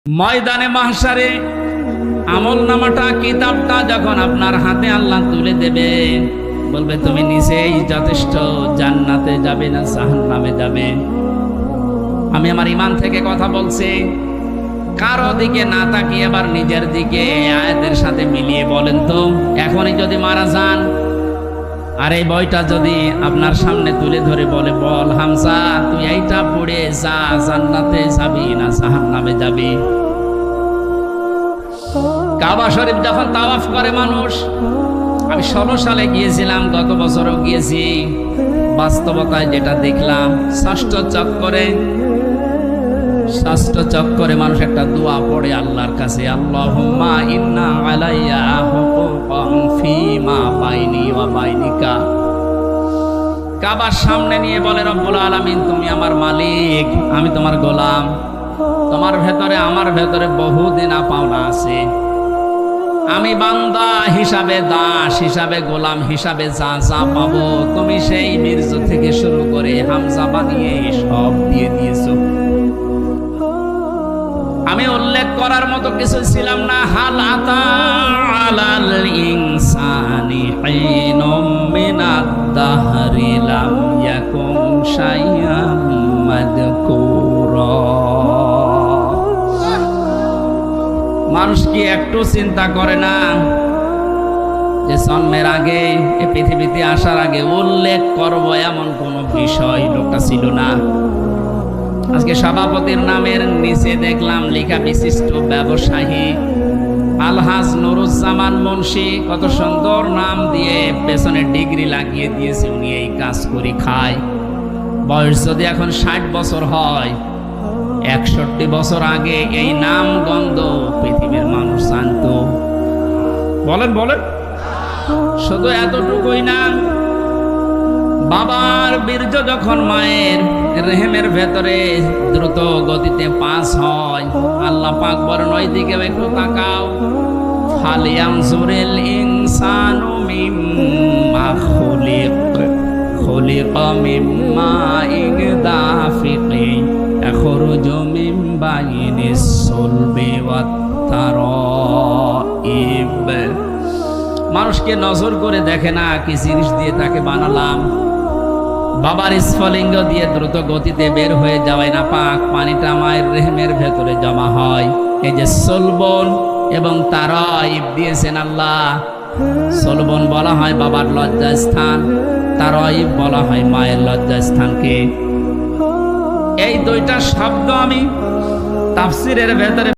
ময়দানে মাহশারে আমলনামাটা কিতাবটা যখন আপনার হাতে আল্লাহ তুলে দেবে, বলবে তুমি নিজেই যথেষ্ট, জান্নাতে যাবে না জাহান্নামে যাবে। আমি আমার ঈমান থেকে কথা বলছি, কারো দিকে না তাকিয়ে এবার নিজের দিকে আয়াতের সাথে মিলিয়ে বলেন তো, এখনই যদি মারা যান আর এই বইটা যদি আপনার সামনে তুলে ধরে বলে, বল হামজা তুই এইটা পড়ে যা, জান্নাতে যাবি না জাহান্নামে যাবি। কাবা শরীফ যখন তাওয়াফ করে মানুষ, আমি 16 সালে গিয়েছিলাম, গত বছরও গিয়েছি, বাস্তবতায় যেটা দেখলাম, ষষ্ঠ চক্করে মানুষ একটা দোয়া পড়ে আল্লাহর কাছে, আল্লাহুম্মা ইন্না আলাইয়া হুকুকান ফীমা বাইনি ওয়া বাইনিকা। কাবার সামনে নিয়ে বলে, রব্বুল আলামিন তুমি আমার মালিক, আমি তোমার গোলাম, তোমার ভেতরে আমার ভেতরে বহুদিন পাওনা আছে, আমি বান্দা হিসাবে, দাস হিসাবে, গোলাম হিসাবে যা যা পাবো তুমি সেই মির্জা থেকে শুরু করে হামজা বানিয়ে সব দিয়ে দিয়েছো। আমি উল্লেখ করার মতো কিছু ছিলাম না। হাল আতা আলাল ইনসানি হিনুম মিনাদ দাহরি লাম ইয়াকুন শাইআম মাযকুরা। মানুষ কি একটু চিন্তা করে না যে জন্মের আগে, এই পৃথিবীতে আসার আগে উল্লেখ করব এমন কোন বিষয় লোকটা ছিল না। আজকে সভাপতির নামের নিচে দেখলাম লেখা বিশিষ্ট ব্যবসায়ী আলহাজ নুরুজ্জামান মুন্সি, কত সুন্দর নাম দিয়ে পেছনে ডিগ্রি লাগিয়ে দিয়েছে, উনি এই কাজ করে খায়। বয়স যদি এখন 60 বছর হয়, 61 বছর আগে এই নাম গন্ধ পৃথিবীর মানুষ জানতো। বলেন বলেন, শুধু এতটুকুই না, বাবার বীর্য যখন মায়ের রেহেমের ভেতরে দ্রুত গতিতে পাস হয়, আল্লাহ পাক বলেন ওই দিকে একটু তাকাও, ফালিয়ানজুরিল ইনসানু মিম্মা খুলিকা মিম্মা ইগদাফিকিন ইয়াখরুজু মিন বাইনিস সুলবি ওয়াত তারাইব। মানুষকে নজর করে দেখে না কি জিনিস দিয়ে তাকে বানালাম। বাবার স্ফলিঙ্গ দিয়ে দ্রুত গতিতে বের হয়ে যাওয়ায় না পাক পানিটা মায়ের রেহেমের ভেতরে জমা হয়। এই যে সলবন এবং তারাইব দিয়েছেন আল্লাহ। সলবন বলা হয় বাবার লজ্জাস্থান, তারাইব বলা হয় মায়ের লজ্জাস্থানকে। এই দুইটা শব্দ আমি তাফসিরের ভেতরে